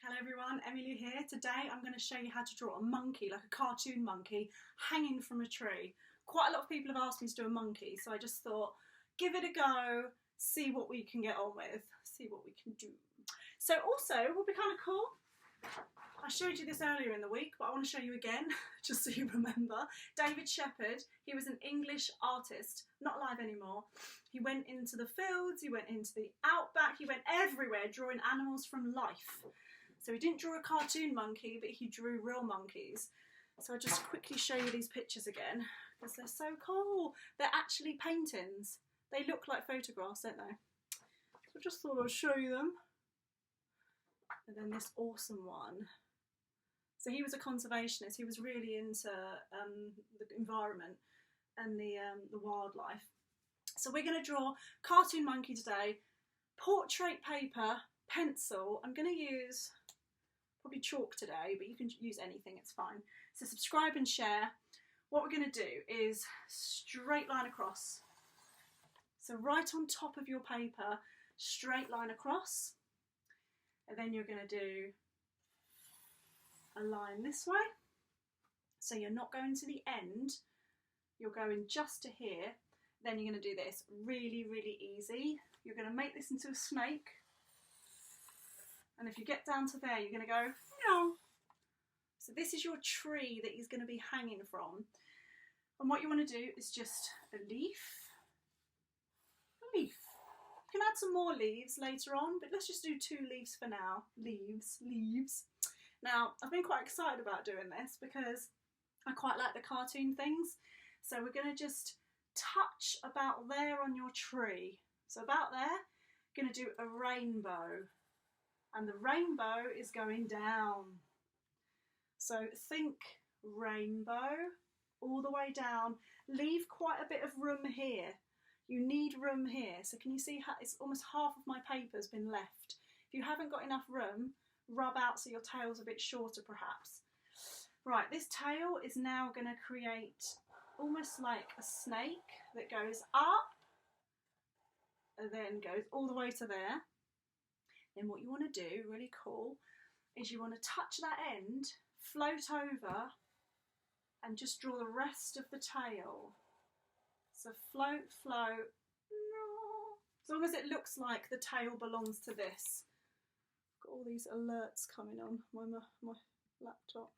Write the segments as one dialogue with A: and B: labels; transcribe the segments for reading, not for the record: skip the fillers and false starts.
A: Hello everyone, emmy-lou here. Today I'm going to show you how to draw a monkey, like a cartoon monkey, hanging from a tree. Quite a lot of people have asked me to do a monkey, so I just thought, give it a go, see what we can get on with, see what we can do. So also, it will be kind of cool. I showed you this earlier in the week, but I want to show you again, just so you remember. David Shepherd, he was an English artist, not alive anymore. He went into the fields, he went into the outback, he went everywhere drawing animals from life. So he didn't draw a cartoon monkey, but he drew real monkeys. So I'll just quickly show you these pictures again, because they're so cool. They're actually paintings. They look like photographs, don't they? So I just thought I'd show you them. And then this awesome one. So he was a conservationist. He was really into the environment and the wildlife. So we're going to draw cartoon monkey today. Portrait paper, pencil. I'm going to use probably chalk today, but you can use anything, it's fine. So subscribe and share. What we're going to do is straight line across. So right on top of your paper, straight line across. And then you're going to do a line this way. So you're not going to the end, you're going just to here. Then you're going to do this really, really easy. You're going to make this into a snake. And if you get down to there, you're going to go, no. So this is your tree that he's going to be hanging from. And what you want to do is just a leaf. A leaf. You can add some more leaves later on, but let's just do 2 leaves for now. Leaves. Now, I've been quite excited about doing this because I quite like the cartoon things. So we're going to just touch about there on your tree. So about there, going to do a rainbow. And the rainbow is going down. So think rainbow all the way down. Leave quite a bit of room here. You need room here. So can you see how it's almost half of my paper's been left? If you haven't got enough room, rub out so your tail's a bit shorter perhaps. Right, this tail is now going to create almost like a snake that goes up and then goes all the way to there. Then what you want to do, really cool, is you want to touch that end, float over and just draw the rest of the tail. So float, float, as long as it looks like the tail belongs to this. Got all these alerts coming on my laptop.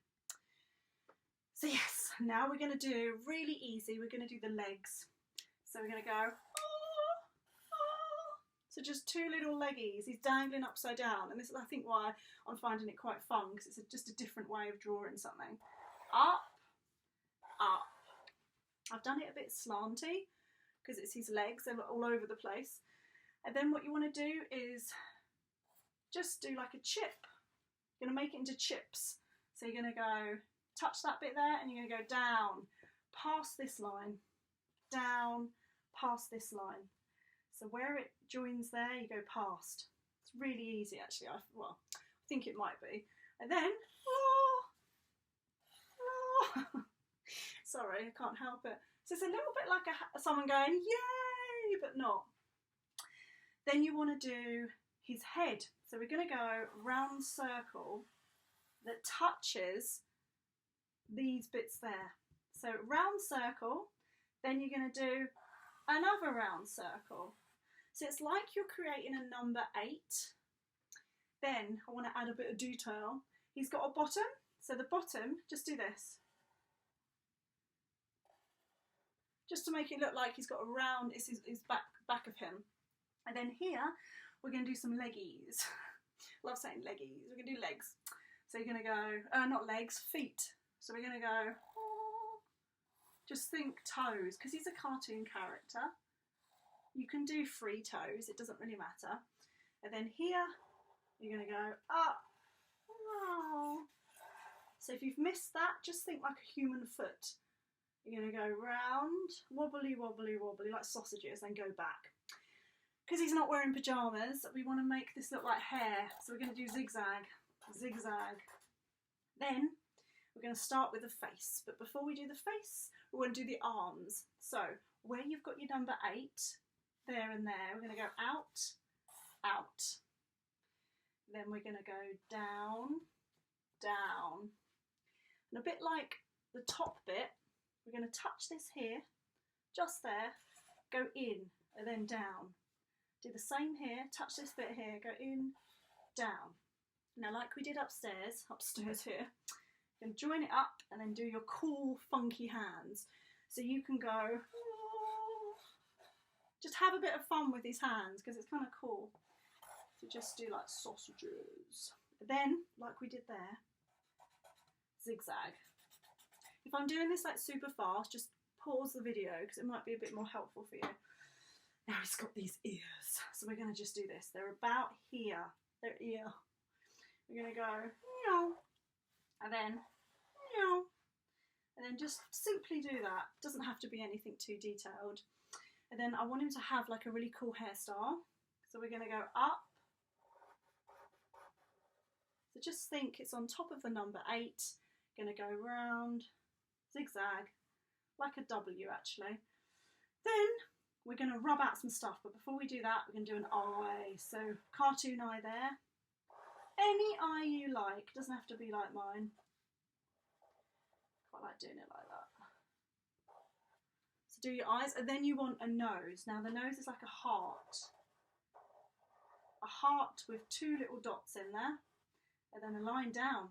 A: So yes, now we're going to do really easy, we're going to do the legs. So we're going to go, so just 2 little leggies, he's dangling upside down, and this is I think why I'm finding it quite fun, because it's just a different way of drawing something. Up, up. I've done it a bit slanty, because it's his legs, they're all over the place. And then what you want to do is just do like a chip. You're going to make it into chips. So you're going to go, touch that bit there, and you're going to go down, past this line, down, past this line. So where it joins there, you go past. It's really easy actually, I think it might be. And then, sorry, I can't help it. So it's a little bit like someone going, yay, but not. Then you want to do his head. So we're going to go round circle that touches these bits there. So round circle, then you're going to do another round circle. So it's like you're creating a number 8. Then I want to add a bit of detail. He's got a bottom, so the bottom, just do this. Just to make it look like he's got a round, it's his back of him. And then here, we're going to do some leggies. Love saying leggies, we're going to do legs. So you're going to go, not legs, feet. So we're going to go, just think toes, because he's a cartoon character. You can do 3 toes, it doesn't really matter. And then here, you're going to go up. Oh. So if you've missed that, just think like a human foot. You're going to go round, wobbly, wobbly, wobbly, like sausages, then go back. Because he's not wearing pyjamas, we want to make this look like hair. So we're going to do zigzag, zigzag. Then we're going to start with the face. But before we do the face, we're going to do the arms. So where you've got your number 8, there and there, we're going to go out, out. Then we're going to go down, down. And a bit like the top bit, we're going to touch this here, just there, go in and then down. Do the same here, touch this bit here, go in, down. Now like we did upstairs here, you can join it up and then do your cool funky hands. So you can go, just have a bit of fun with these hands because it's kind of cool. So just do like sausages. Then, like we did there, zigzag. If I'm doing this like super fast, just pause the video because it might be a bit more helpful for you. Now he's got these ears, so we're going to just do this. They're about here, their ear. We're going to go, meow, and then, meow, and then just simply do that. Doesn't have to be anything too detailed. And then I want him to have like a really cool hairstyle. So we're going to go up. So just think it's on top of the number 8. Going to go round, zigzag, like a W actually. Then we're going to rub out some stuff, but before we do that, we're going to do an eye. So cartoon eye there. Any eye you like, doesn't have to be like mine. Quite like doing it like that. So do your eyes, and then you want a nose. Now the nose is like a heart. A heart with 2 little dots in there, and then a line down.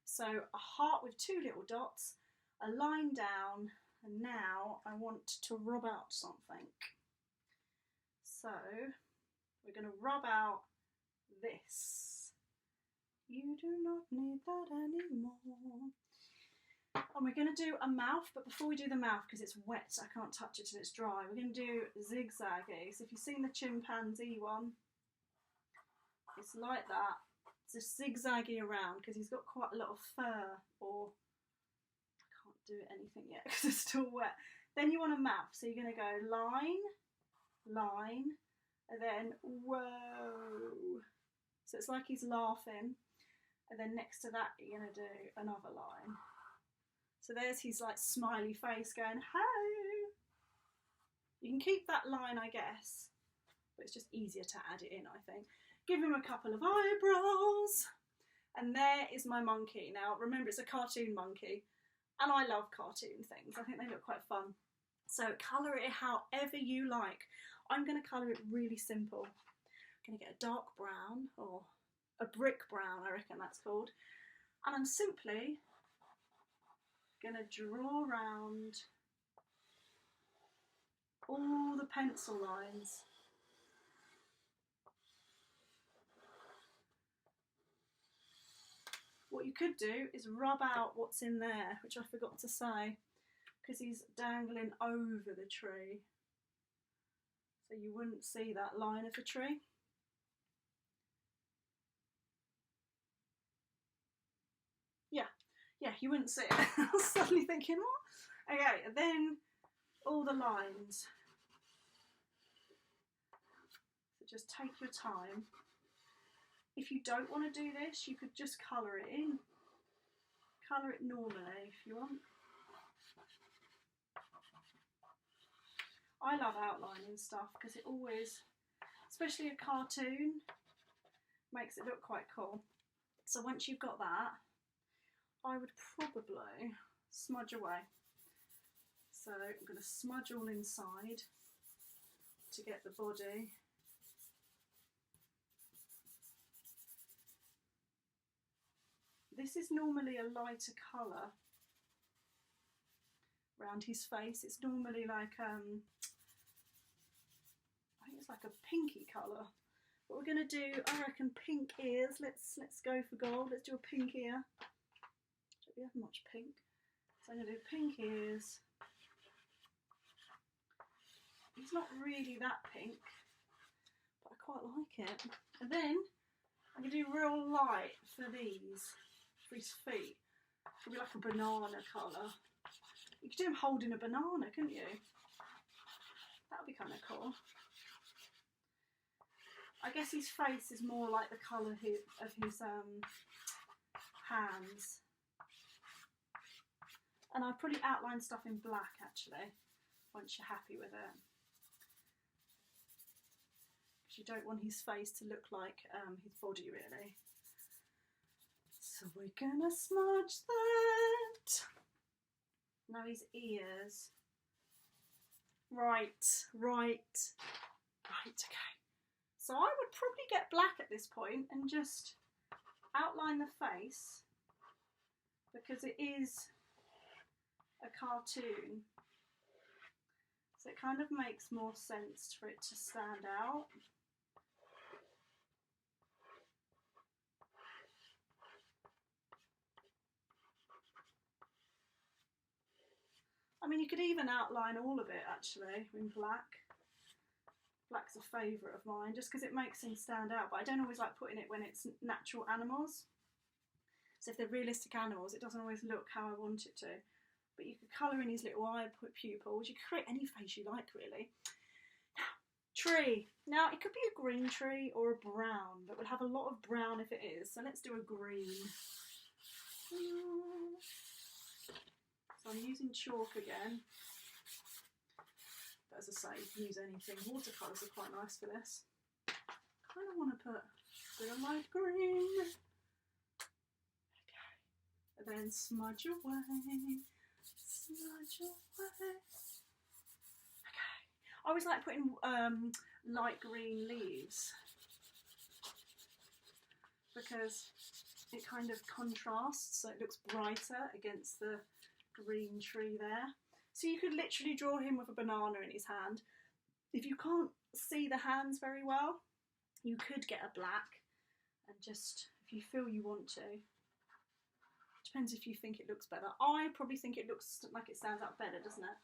A: So a heart with 2 little dots, a line down, and now I want to rub out something. So we're going to rub out this. You do not need that anymore. And we're going to do a mouth, but before we do the mouth, because it's wet, I can't touch it till it's dry, we're going to do zigzaggy. So if you've seen the chimpanzee one, it's like that. It's just zigzaggy around because he's got quite a lot of fur, or I can't do anything yet because it's still wet. Then you want a mouth, so you're going to go line, line, and then whoa. So it's like he's laughing, and then next to that you're going to do another line. So there's his like smiley face going, hey. You can keep that line, I guess, but it's just easier to add it in, I think. Give him a couple of eyebrows, and there is my monkey. Now remember, it's a cartoon monkey, and I love cartoon things. I think they look quite fun. So colour it however you like. I'm going to colour it really simple. I'm going to get a dark brown, or a brick brown, I reckon that's called, and I'm simply going to draw around all the pencil lines. What you could do is rub out what's in there, which I forgot to say, because he's dangling over the tree. So you wouldn't see that line of the tree. Yeah, you wouldn't see it. I was suddenly thinking, what? Okay, and then all the lines. So just take your time. If you don't want to do this, you could just colour it in. Colour it normally if you want. I love outlining stuff because it always, especially a cartoon, makes it look quite cool. So once you've got that, I would probably smudge away. So I'm going to smudge all inside to get the body. This is normally a lighter colour around his face. It's normally like, I think it's like a pinky colour. But we're going to do, I reckon, pink ears. Let's go for gold. Let's do a pink ear. Don't we have much pink? So I'm going to do pink ears. It's not really that pink, but I quite like it. And then I'm going to do real light for these. For his feet. It'll be like a banana colour. You could do him holding a banana, couldn't you? That would be kind of cool. I guess his face is more like the colour of his hands. And I'd probably outline stuff in black actually, once you're happy with it. because you don't want his face to look like his body really. So we're gonna smudge that. Now his ears. Right, okay. So I would probably get black at this point and just outline the face, because it is a cartoon. So it kind of makes more sense for it to stand out. I mean, you could even outline all of it actually in black. Black's a favourite of mine just because it makes things stand out, but I don't always like putting it when it's natural animals. So if they're realistic animals, it doesn't always look how I want it to. But you could colour in his little eye pupils. You could create any face you like really. Now, tree. Now it could be a green tree or a brown, but we'll have a lot of brown if it is. So let's do a green. So I'm using chalk again. But as I say, you can use anything. Watercolours are quite nice for this. Kind of want to put a bit of light green. Okay. And then smudge away. Smudge away. Okay. I always like putting light green leaves, because it kind of contrasts, so it looks brighter against the green tree there. So you could literally draw him with a banana in his hand. If you can't see the hands very well, you could get a black and just, if you feel you want to. Depends if you think it looks better. I probably think it looks like it stands out better, doesn't it?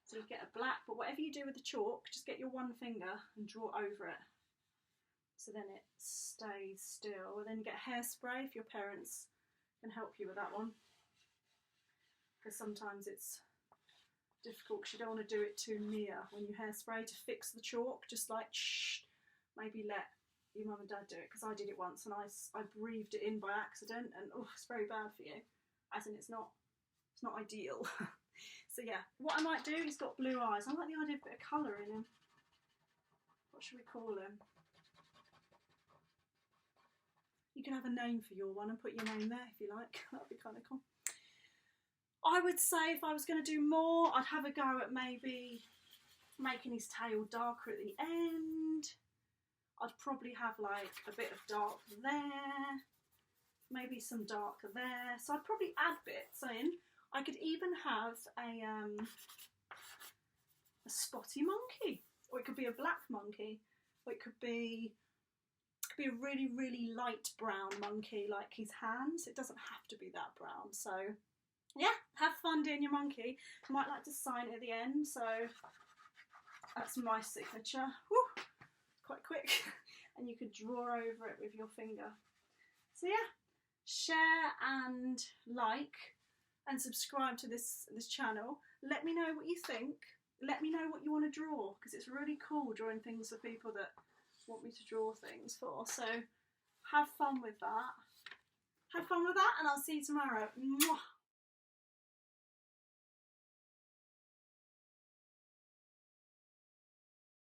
A: So you get a black, but whatever you do with the chalk, just get your one finger and draw over it. So then it stays still. And then you get hairspray if your parents can help you with that one. Because sometimes it's difficult because you don't want to do it too near when you hairspray to fix the chalk. Just like shh, maybe let your mum and dad do it, because I did it once and I breathed it in by accident, and oh, it's very bad for you. As in, it's not ideal. So yeah, what I might do, he's got blue eyes. I like the idea of a bit of colour in him. What should we call him? You can have a name for your one and put your name there if you like. That'd be kind of cool. I would say if I was going to do more, I'd have a go at maybe making his tail darker at the end. I'd probably have like a bit of dark there, maybe some darker there. So I'd probably add bits in. I could even have a spotty monkey, or it could be a black monkey, or it could be a really, really light brown monkey like his hands. It doesn't have to be that brown. So yeah, have fun doing your monkey. I might like to sign it at the end, so that's my signature. Woo, quite quick. And you could draw over it with your finger. So yeah, share and like and subscribe to this channel. Let me know what you think. Let me know what you want to draw, because it's really cool drawing things for people that want me to draw things for. So have fun with that. Have fun with that, and I'll see you tomorrow. Mwah.